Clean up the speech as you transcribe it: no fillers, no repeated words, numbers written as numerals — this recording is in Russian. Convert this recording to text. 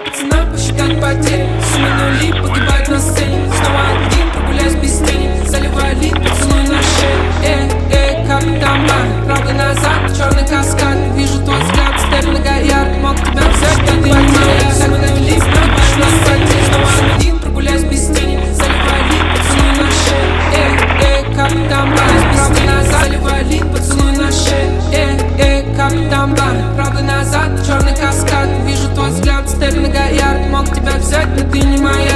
пацанам посчитать потери. Суммы нули погибают на сцене. Снова один, прогуляюсь без тени. Заливаю лид, поцелуй на шее. Капитан Бар, правда назад, черный каскад. Вижу твой взгляд, стель многоярд. Мог тебя взять, но ты не моя. Суммы нули погибают на сцене. Снова один, прогуляюсь без тени. Заливаю лид, поцелуй на шее. Капитан Бар, правда назад, заливаю лид, поцелуй на шее. Капитан Бар, правда назад, черный каскад. Вижу твой взгляд, стель многоярд. Мог тебя взять, но ты не моя.